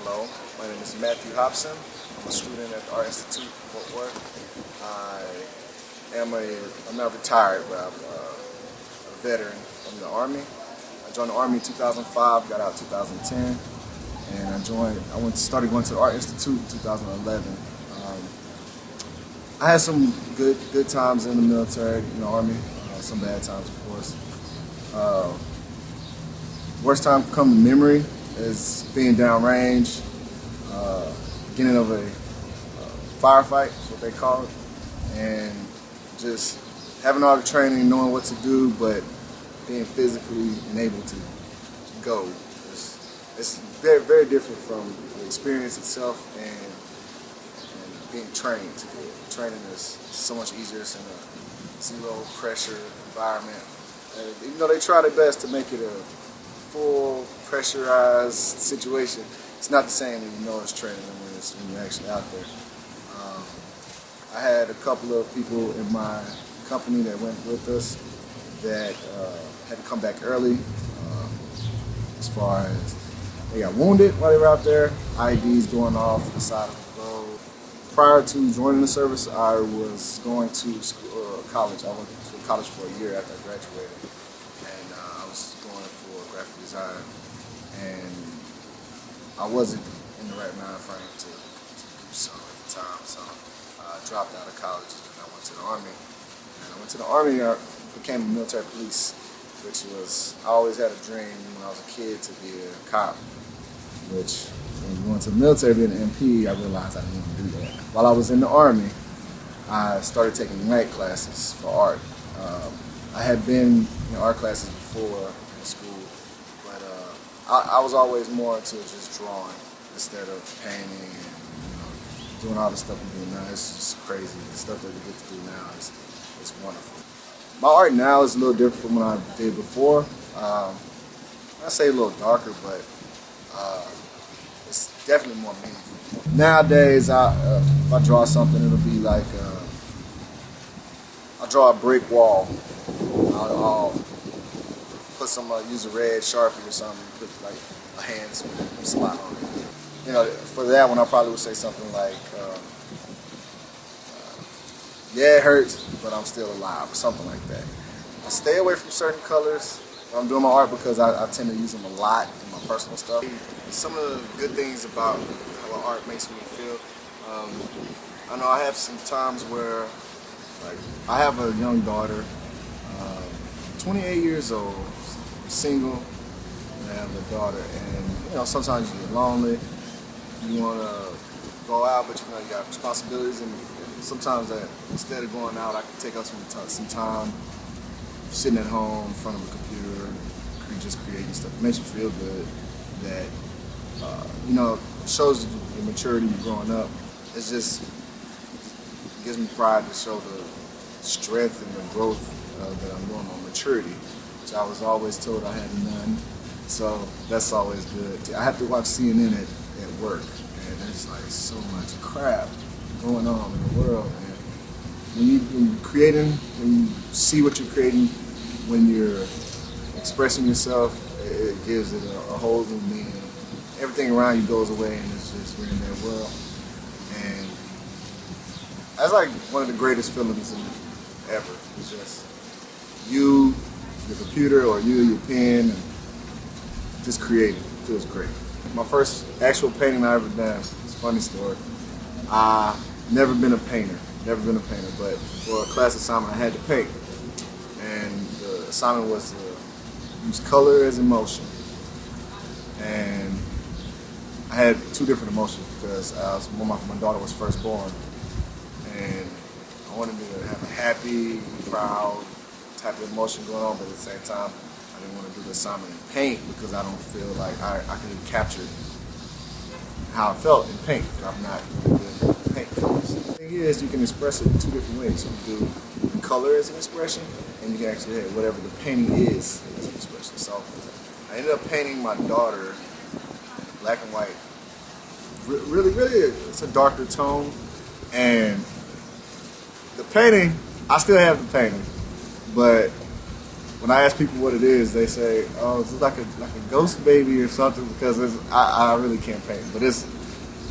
Hello, my name is Matthew Hopson. I'm a student at the Art Institute in Fort Worth. I'm not retired, but I'm a veteran from the Army. I joined the Army in 2005, got out in 2010, and started going to the Art Institute in 2011. I had some good times in the military, in the Army, some bad times, of course. Worst time come to memory is being downrange, getting of a firefight, is what they call it, and just having all the training, knowing what to do, but being physically unable to go. It's very, very different from the experience itself and being trained to do it. Training is so much easier. It's in a zero pressure environment. Even though they try their best to make it a full pressurized situation, it's not the same when you know it's training than when you're actually out there. I had a couple of people in my company that went with us that had to come back early, as far as they got wounded while they were out there, IEDs going off the side of the road. Prior to joining the service, I was going to school, college. I went to college for a year after I graduated, and I was going for graphic design, and I wasn't in the right mind frame to do so at the time, so I dropped out of college and I went to the Army. And I went to the Army, I became a military police, which was, I always had a dream when I was a kid to be a cop, which when going to the military, being an MP, I realized I didn't want to do that. While I was in the Army, I started taking night classes for art. I had been in art classes before in school, but I was always more into just drawing instead of painting and doing all the stuff I'm doing now. It's just crazy. The stuff that we get to do now is wonderful. My art now is a little different from what I did before. I say a little darker, but it's definitely more meaningful. Nowadays, if I draw something, it'll be like I'll draw a brick wall. I'll put some use a red Sharpie or something, put like a hand spot on it. You know, for that one, I probably would say something like, yeah, it hurts, but I'm still alive, or something like that. I stay away from certain colors when I'm doing my art because I tend to use them a lot in my personal stuff. Some of the good things about how art makes me feel, I know I have some times where, like, I have a young daughter, 28 years old, single, and I have a daughter, and sometimes you get lonely, you want to go out, but you got responsibilities, and sometimes instead of going out, I can take up some time sitting at home in front of a computer, just creating stuff. It makes you feel good. That it shows the maturity you're growing up. It gives me pride to show the strength and the growth that I'm doing on maturity, which I was always told I had none. So that's always good. I have to watch CNN at work, and there's like so much crap going on in the world. And when you're creating, when you see what you're creating, when you're expressing yourself, it gives it a whole new meaning. Everything around you goes away, and it's just you're in that world. And that's like one of the greatest feelings ever. It's just you, your computer, or your pen, and just creating. It feels great. My first actual painting I ever done, it's a funny story. Never been a painter, but for a class assignment I had to paint. And the assignment was to use color as emotion. And I had two different emotions because my daughter was first born. And I wanted to have a happy, proud type of emotion going on, but at the same time, I didn't want to do the assignment in paint because I don't feel like I could have captured how I felt in paint. I'm not really good at paint colors. The thing is, you can express it in two different ways. You can do color as an expression, and you can actually have whatever the painting is as an expression. So I ended up painting my daughter in black and white. Really, it's a darker tone. And the painting, I still have the painting, but when I ask people what it is, they say, "Oh, it's like a ghost baby or something," because I really can't paint, but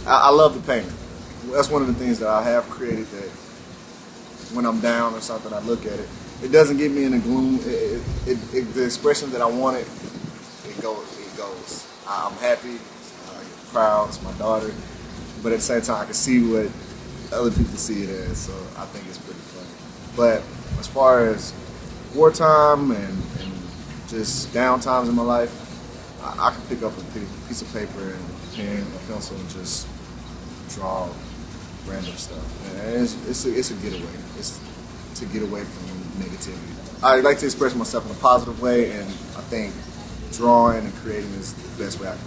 I love the painting. That's one of the things that I have created that when I'm down or something, I look at it. It doesn't get me in the gloom. The expression that I want it goes. I'm happy, proud. It's my daughter, but at the same time, I can see what other people see it as. So I think it's pretty funny. But as far as wartime and just down times in my life, I can pick up a piece of paper and a pen, a pencil, and just draw random stuff. And it's a getaway. It's to get away from negativity. I like to express myself in a positive way, and I think drawing and creating is the best way I can.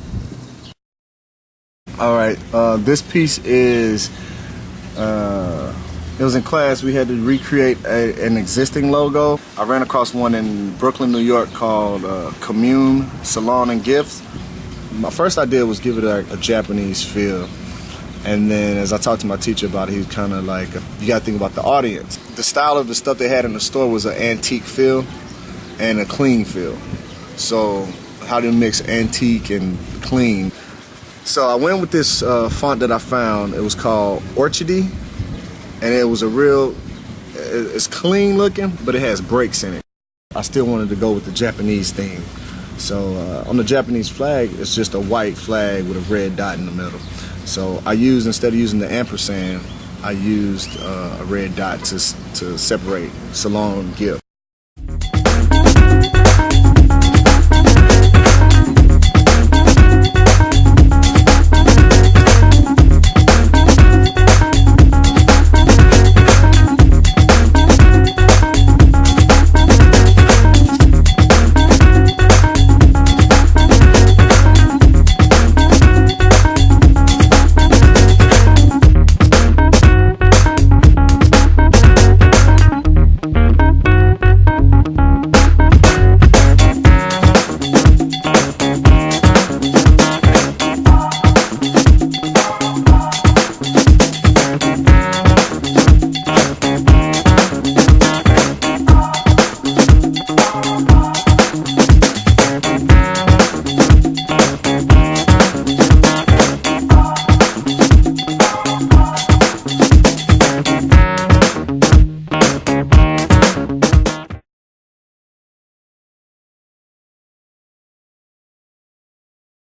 All right, this piece is. It was in class. We had to recreate an existing logo. I ran across one in Brooklyn, New York called Commune Salon and Gifts. My first idea was give it a Japanese feel. And then as I talked to my teacher about it, he was kind of like, you got to think about the audience. The style of the stuff they had in the store was an antique feel and a clean feel. So how to mix antique and clean. So I went with this font that I found. It was called Orchidy. And it was it's clean looking, but it has breaks in it. I still wanted to go with the Japanese theme. So on the Japanese flag, it's just a white flag with a red dot in the middle. So instead of using the ampersand, I used a red dot to separate salon gift.